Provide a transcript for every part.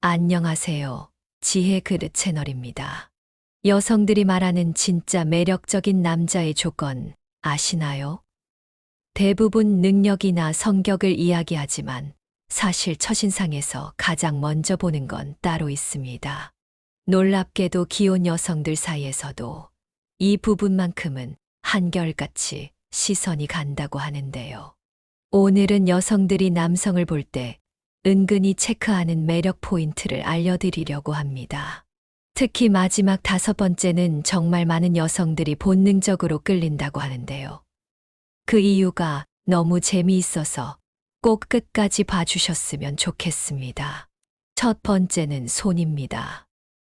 안녕하세요. 지혜 그릇 채널입니다. 여성들이 말하는 진짜 매력적인 남자의 조건 아시나요? 대부분 능력이나 성격을 이야기하지만 사실 첫인상에서 가장 먼저 보는 건 따로 있습니다. 놀랍게도 기혼 여성들 사이에서도 이 부분만큼은 한결같이 시선이 간다고 하는데요. 오늘은 여성들이 남성을 볼 때 은근히 체크하는 매력 포인트를 알려드리려고 합니다. 특히 마지막 5번째는 정말 많은 여성들이 본능적으로 끌린다고 하는데요. 그 이유가 너무 재미있어서 꼭 끝까지 봐주셨으면 좋겠습니다. 첫 번째는 손입니다.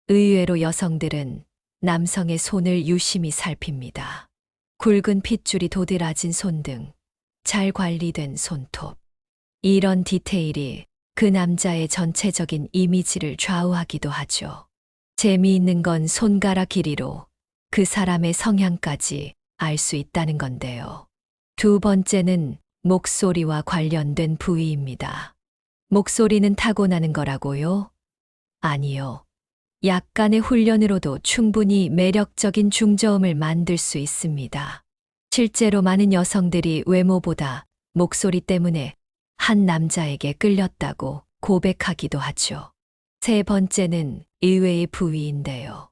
의외로 여성들은 남성의 손을 유심히 살핍니다. 굵은 핏줄이 도드라진 손 등 잘 관리된 손톱. 이런 디테일이 그 남자의 전체적인 이미지를 좌우하기도 하죠. 재미있는 건 손가락 길이로 그 사람의 성향까지 알 수 있다는 건데요. 두 번째는 목소리와 관련된 부위입니다. 목소리는 타고나는 거라고요? 아니요. 약간의 훈련으로도 충분히 매력적인 중저음을 만들 수 있습니다. 실제로 많은 여성들이 외모보다 목소리 때문에 한 남자에게 끌렸다고 고백하기도 하죠. 세 번째는 의외의 부위인데요.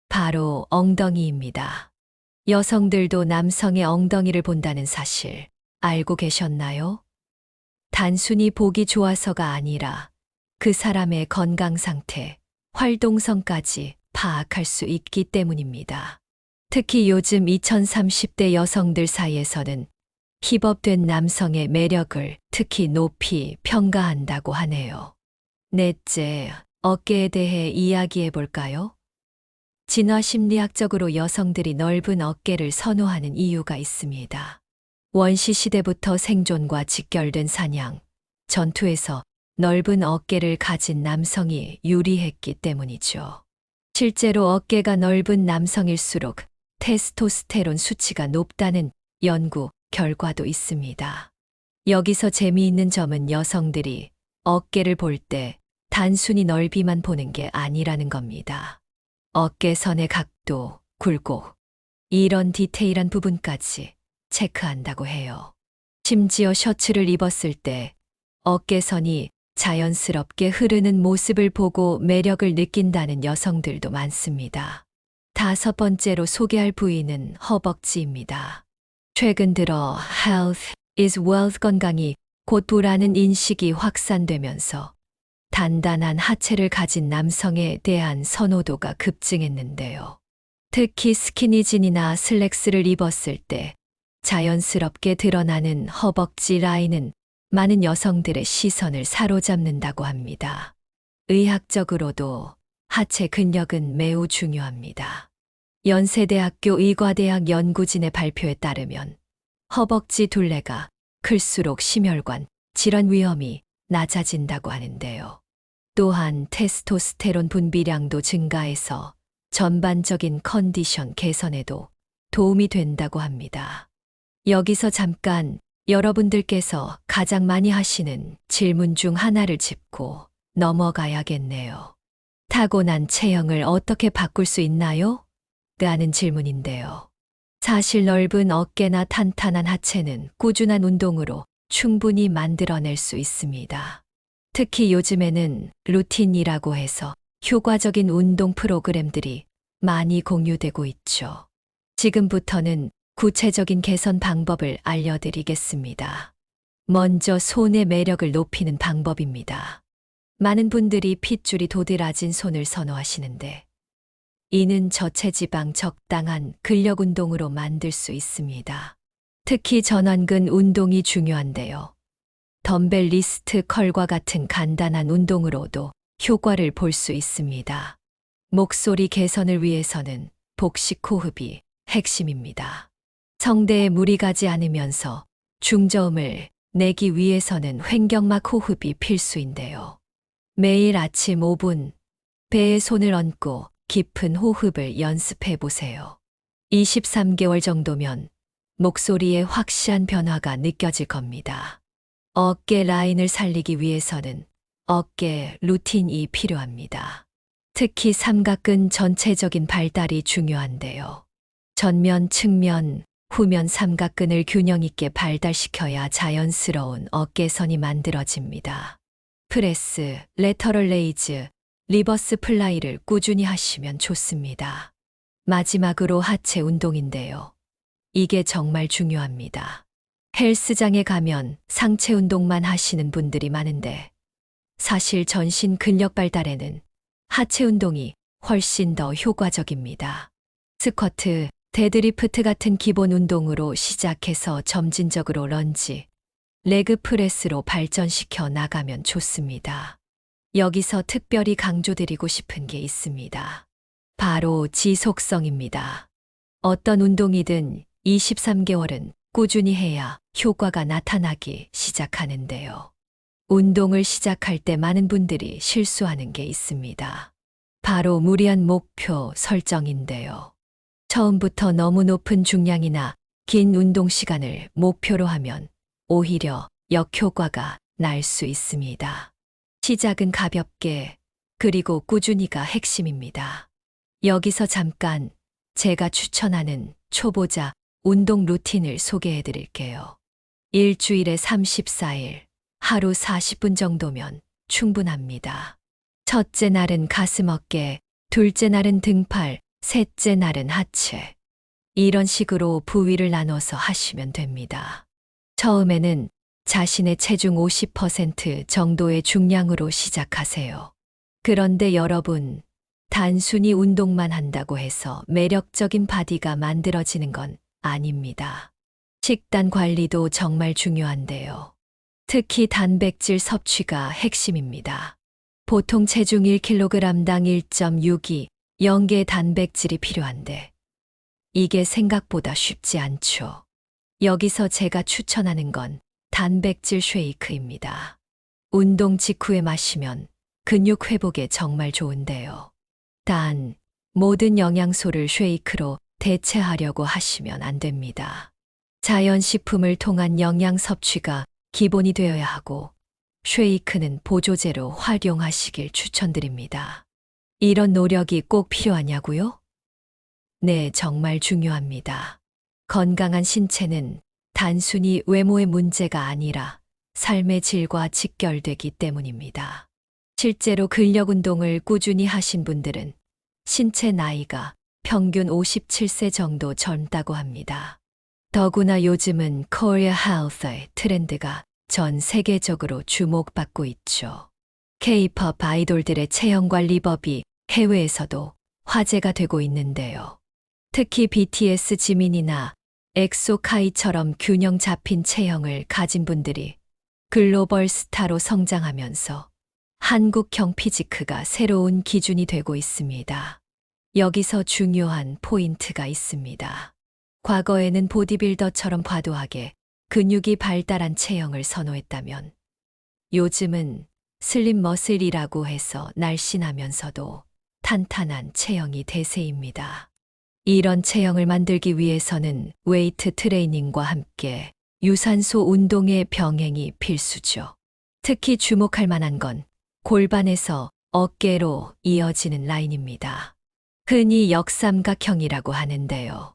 바로 엉덩이입니다. 여성들도 남성의 엉덩이를 본다는 사실 알고 계셨나요? 단순히 보기 좋아서가 아니라 그 사람의 건강 상태, 활동성까지 파악할 수 있기 때문입니다. 특히 요즘 2030대 여성들 사이에서는 힙업된 남성의 매력을 특히 높이 평가한다고 하네요. 넷째, 어깨에 대해 이야기해 볼까요? 진화 심리학적으로 여성들이 넓은 어깨를 선호하는 이유가 있습니다. 원시 시대부터 생존과 직결된 사냥, 전투에서 넓은 어깨를 가진 남성이 유리했기 때문이죠. 실제로 어깨가 넓은 남성일수록 테스토스테론 수치가 높다는 연구 결과도 있습니다. 여기서 재미있는 점은 여성들이 어깨를 볼 때 단순히 넓이만 보는 게 아니라는 겁니다. 어깨선의 각도, 굴곡, 이런 디테일한 부분까지 체크한다고 해요. 심지어 셔츠를 입었을 때 어깨선이 자연스럽게 흐르는 모습을 보고 매력을 느낀다는 여성들도 많습니다. 5번째로 소개할 부위는 허벅지입니다. 최근 들어 health is wealth, 건강이 곧 부라는 인식이 확산되면서 단단한 하체를 가진 남성에 대한 선호도가 급증했는데요. 특히 스키니진이나 슬랙스를 입었을 때 자연스럽게 드러나는 허벅지 라인은 많은 여성들의 시선을 사로잡는다고 합니다. 의학적으로도 하체 근력은 매우 중요합니다. 연세대학교 의과대학 연구진의 발표에 따르면 허벅지 둘레가 클수록 심혈관 질환 위험이 낮아진다고 하는데요. 또한 테스토스테론 분비량도 증가해서 전반적인 컨디션 개선에도 도움이 된다고 합니다. 여기서 잠깐 여러분들께서 가장 많이 하시는 질문 중 하나를 짚고 넘어가야겠네요. 타고난 체형을 어떻게 바꿀 수 있나요? 라는 질문인데요. 사실 넓은 어깨나 탄탄한 하체는 꾸준한 운동으로 충분히 만들어낼 수 있습니다. 특히 요즘에는 루틴이라고 해서 효과적인 운동 프로그램들이 많이 공유되고 있죠. 지금부터는 구체적인 개선 방법을 알려드리겠습니다. 먼저 손의 매력을 높이는 방법입니다. 많은 분들이 핏줄이 도드라진 손을 선호하시는데 이는 저체지방 적당한 근력 운동으로 만들 수 있습니다. 특히 전완근 운동이 중요한데요. 덤벨 리스트 컬과 같은 간단한 운동으로도 효과를 볼 수 있습니다. 목소리 개선을 위해서는 복식 호흡이 핵심입니다. 성대에 무리 가지 않으면서 중저음을 내기 위해서는 횡격막 호흡이 필수인데요. 매일 아침 5분 배에 손을 얹고 깊은 호흡을 연습해 보세요. 23개월 정도면 목소리에 확실한 변화가 느껴질 겁니다. 어깨 라인을 살리기 위해서는 어깨 루틴이 필요합니다. 특히 삼각근 전체적인 발달이 중요한데요. 전면, 측면, 후면 삼각근을 균형 있게 발달시켜야 자연스러운 어깨선이 만들어집니다. 프레스, 레터럴 레이즈, 리버스 플라이를 꾸준히 하시면 좋습니다. 마지막으로 하체 운동인데요. 이게 정말 중요합니다. 헬스장에 가면 상체 운동만 하시는 분들이 많은데 사실 전신 근력 발달에는 하체 운동이 훨씬 더 효과적입니다. 스쿼트, 데드리프트 같은 기본 운동으로 시작해서 점진적으로 런지, 레그 프레스로 발전시켜 나가면 좋습니다. 여기서 특별히 강조드리고 싶은 게 있습니다. 바로 지속성입니다. 어떤 운동이든 23개월은 꾸준히 해야 효과가 나타나기 시작하는데요. 운동을 시작할 때 많은 분들이 실수하는 게 있습니다. 바로 무리한 목표 설정인데요. 처음부터 너무 높은 중량이나 긴 운동 시간을 목표로 하면 오히려 역효과가 날 수 있습니다. 시작은 가볍게, 그리고 꾸준히가 핵심입니다. 여기서 잠깐 제가 추천하는 초보자 운동 루틴을 소개해 드릴게요. 일주일에 34일, 하루 40분 정도면 충분합니다. 첫째 날은 가슴 어깨, 둘째 날은 등팔, 셋째 날은 하체. 이런 식으로 부위를 나눠서 하시면 됩니다. 처음에는 자신의 체중 50% 정도의 중량으로 시작하세요. 그런데 여러분, 단순히 운동만 한다고 해서 매력적인 바디가 만들어지는 건 아닙니다. 식단 관리도 정말 중요한데요. 특히 단백질 섭취가 핵심입니다. 보통 체중 1kg당 1.62, 0개 단백질이 필요한데 이게 생각보다 쉽지 않죠. 여기서 제가 추천하는 건 단백질 쉐이크입니다. 운동 직후에 마시면 근육 회복에 정말 좋은데요. 단, 모든 영양소를 쉐이크로 대체하려고 하시면 안 됩니다. 자연식품을 통한 영양 섭취가 기본이 되어야 하고, 쉐이크는 보조제로 활용하시길 추천드립니다. 이런 노력이 꼭 필요하냐고요? 네, 정말 중요합니다. 건강한 신체는 단순히 외모의 문제가 아니라 삶의 질과 직결되기 때문입니다. 실제로 근력 운동을 꾸준히 하신 분들은 신체 나이가 평균 57세 정도 젊다고 합니다. 더구나 요즘은 코리아 헬스의 트렌드가 전 세계적으로 주목받고 있죠. K-팝 아이돌들의 체형과 리버비 해외에서도 화제가 되고 있는데요. 특히 BTS 지민이나 엑소 카이처럼 균형 잡힌 체형을 가진 분들이 글로벌 스타로 성장하면서 한국형 피지크가 새로운 기준이 되고 있습니다. 여기서 중요한 포인트가 있습니다. 과거에는 보디빌더처럼 과도하게 근육이 발달한 체형을 선호했다면 요즘은 슬림 머슬이라고 해서 날씬하면서도 탄탄한 체형이 대세입니다. 이런 체형을 만들기 위해서는 웨이트 트레이닝과 함께 유산소 운동의 병행이 필수죠. 특히 주목할 만한 건 골반에서 어깨로 이어지는 라인입니다. 흔히 역삼각형이라고 하는데요.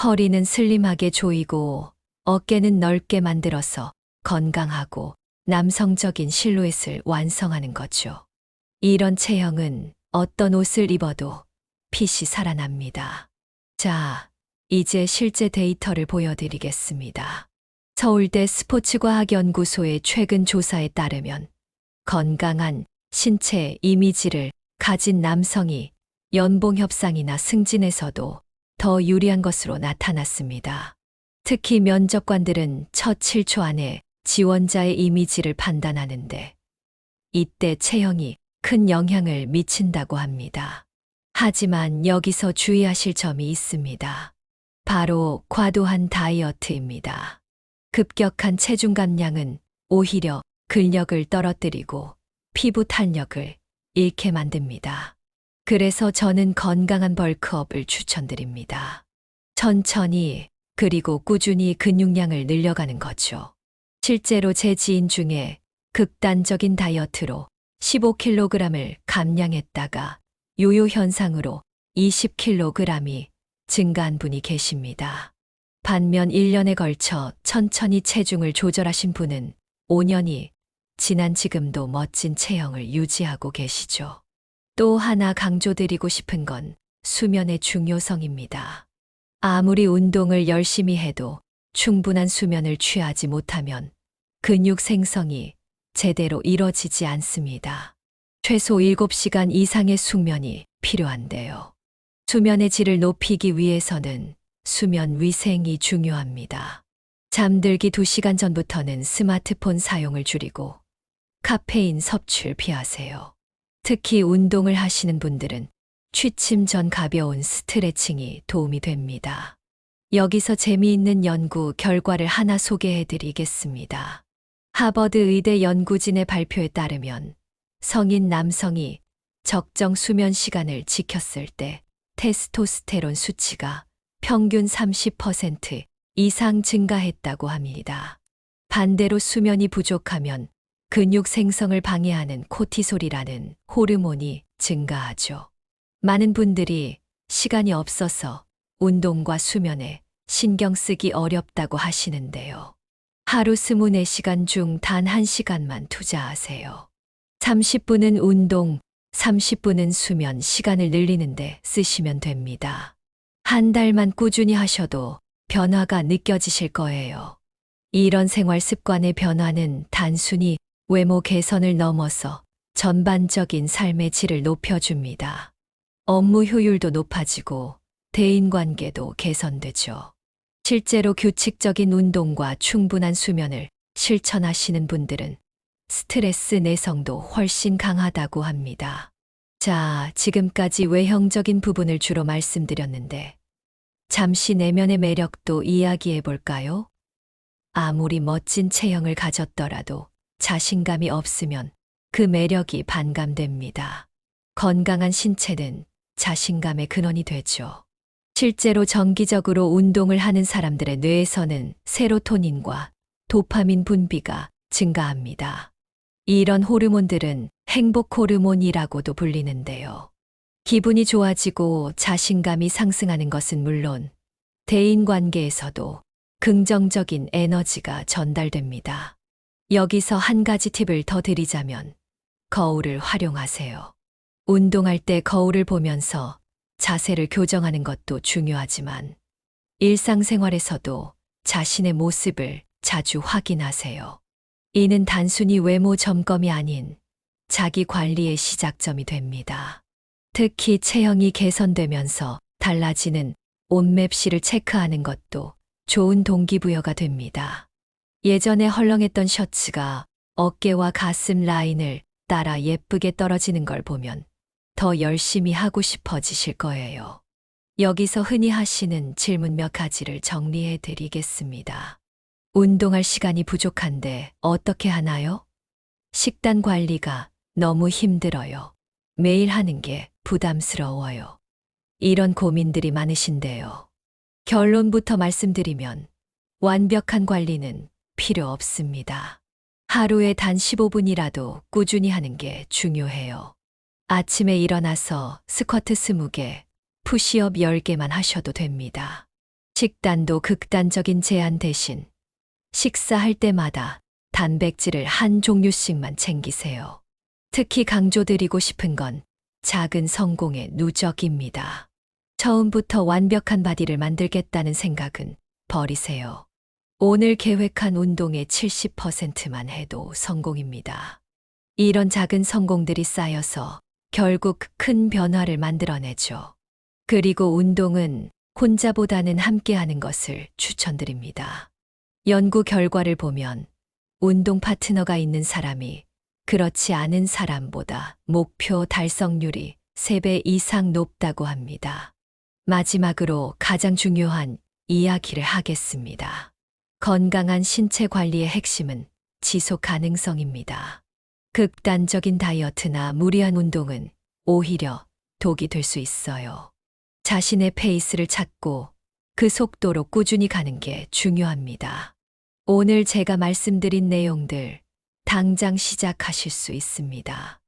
허리는 슬림하게 조이고 어깨는 넓게 만들어서 건강하고 남성적인 실루엣을 완성하는 거죠. 이런 체형은 어떤 옷을 입어도 핏이 살아납니다. 자, 이제 실제 데이터를 보여드리겠습니다. 서울대 스포츠과학연구소의 최근 조사에 따르면 건강한 신체 이미지를 가진 남성이 연봉 협상이나 승진에서도 더 유리한 것으로 나타났습니다. 특히 면접관들은 첫 7초 안에 지원자의 이미지를 판단하는데 이때 체형이 큰 영향을 미친다고 합니다. 하지만 여기서 주의하실 점이 있습니다. 바로 과도한 다이어트입니다. 급격한 체중 감량은 오히려 근력을 떨어뜨리고 피부 탄력을 잃게 만듭니다. 그래서 저는 건강한 벌크업을 추천드립니다. 천천히 그리고 꾸준히 근육량을 늘려가는 거죠. 실제로 제 지인 중에 극단적인 다이어트로 15kg을 감량했다가 요요 현상으로 20kg이 증가한 분이 계십니다. 반면 1년에 걸쳐 천천히 체중을 조절하신 분은 5년이 지난 지금도 멋진 체형을 유지하고 계시죠. 또 하나 강조드리고 싶은 건 수면의 중요성입니다. 아무리 운동을 열심히 해도 충분한 수면을 취하지 못하면 근육 생성이 제대로 이뤄지지 않습니다. 최소 7시간 이상의 숙면이 필요한데요. 수면의 질을 높이기 위해서는 수면 위생이 중요합니다. 잠들기 2시간 전부터는 스마트폰 사용을 줄이고 카페인 섭취를 피하세요. 특히 운동을 하시는 분들은 취침 전 가벼운 스트레칭이 도움이 됩니다. 여기서 재미있는 연구 결과를 하나 소개해 드리겠습니다. 하버드 의대 연구진의 발표에 따르면 성인 남성이 적정 수면 시간을 지켰을 때 테스토스테론 수치가 평균 30% 이상 증가했다고 합니다. 반대로 수면이 부족하면 근육 생성을 방해하는 코티솔이라는 호르몬이 증가하죠. 많은 분들이 시간이 없어서 운동과 수면에 신경 쓰기 어렵다고 하시는데요. 하루 24시간 중 단 1시간만 투자하세요. 30분은 운동, 30분은 수면 시간을 늘리는데 쓰시면 됩니다. 한 달만 꾸준히 하셔도 변화가 느껴지실 거예요. 이런 생활 습관의 변화는 단순히 외모 개선을 넘어서 전반적인 삶의 질을 높여줍니다. 업무 효율도 높아지고 대인관계도 개선되죠. 실제로 규칙적인 운동과 충분한 수면을 실천하시는 분들은 스트레스 내성도 훨씬 강하다고 합니다. 자, 지금까지 외형적인 부분을 주로 말씀드렸는데 잠시 내면의 매력도 이야기해 볼까요? 아무리 멋진 체형을 가졌더라도 자신감이 없으면 그 매력이 반감됩니다. 건강한 신체는 자신감의 근원이 되죠. 실제로 정기적으로 운동을 하는 사람들의 뇌에서는 세로토닌과 도파민 분비가 증가합니다. 이런 호르몬들은 행복 호르몬이라고도 불리는데요. 기분이 좋아지고 자신감이 상승하는 것은 물론 대인 관계에서도 긍정적인 에너지가 전달됩니다. 여기서 한 가지 팁을 더 드리자면 거울을 활용하세요. 운동할 때 거울을 보면서 자세를 교정하는 것도 중요하지만 일상생활에서도 자신의 모습을 자주 확인하세요. 이는 단순히 외모 점검이 아닌 자기 관리의 시작점이 됩니다. 특히 체형이 개선되면서 달라지는 옷맵시를 체크하는 것도 좋은 동기부여가 됩니다. 예전에 헐렁했던 셔츠가 어깨와 가슴 라인을 따라 예쁘게 떨어지는 걸 보면 더 열심히 하고 싶어지실 거예요. 여기서 흔히 하시는 질문 몇 가지를 정리해 드리겠습니다. 운동할 시간이 부족한데 어떻게 하나요? 식단 관리가 너무 힘들어요. 매일 하는 게 부담스러워요. 이런 고민들이 많으신데요. 결론부터 말씀드리면 완벽한 관리는 필요 없습니다. 하루에 단 15분이라도 꾸준히 하는 게 중요해요. 아침에 일어나서 스쿼트 20개, 푸시업 10개만 하셔도 됩니다. 식단도 극단적인 제한 대신 식사할 때마다 단백질을 한 종류씩만 챙기세요. 특히 강조드리고 싶은 건 작은 성공의 누적입니다. 처음부터 완벽한 바디를 만들겠다는 생각은 버리세요. 오늘 계획한 운동의 70%만 해도 성공입니다. 이런 작은 성공들이 쌓여서 결국 큰 변화를 만들어내죠. 그리고 운동은 혼자보다는 함께하는 것을 추천드립니다. 연구 결과를 보면 운동 파트너가 있는 사람이 그렇지 않은 사람보다 목표 달성률이 3배 이상 높다고 합니다. 마지막으로 가장 중요한 이야기를 하겠습니다. 건강한 신체 관리의 핵심은 지속 가능성입니다. 극단적인 다이어트나 무리한 운동은 오히려 독이 될 수 있어요. 자신의 페이스를 찾고 그 속도로 꾸준히 가는 게 중요합니다. 오늘 제가 말씀드린 내용들 당장 시작하실 수 있습니다.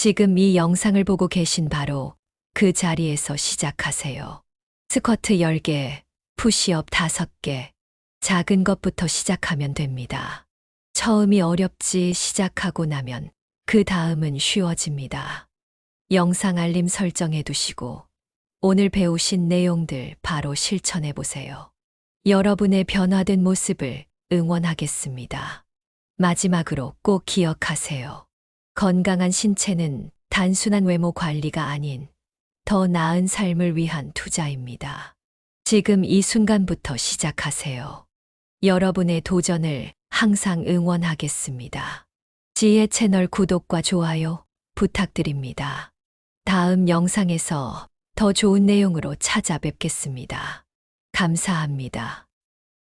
지금 이 영상을 보고 계신 바로 그 자리에서 시작하세요. 스쿼트 10개, 푸시업 5개, 작은 것부터 시작하면 됩니다. 처음이 어렵지 시작하고 나면 그 다음은 쉬워집니다. 영상 알림 설정해 두시고 오늘 배우신 내용들 바로 실천해 보세요. 여러분의 변화된 모습을 응원하겠습니다. 마지막으로 꼭 기억하세요. 건강한 신체는 단순한 외모 관리가 아닌 더 나은 삶을 위한 투자입니다. 지금 이 순간부터 시작하세요. 여러분의 도전을 항상 응원하겠습니다. 지혜 채널 구독과 좋아요 부탁드립니다. 다음 영상에서 더 좋은 내용으로 찾아뵙겠습니다. 감사합니다.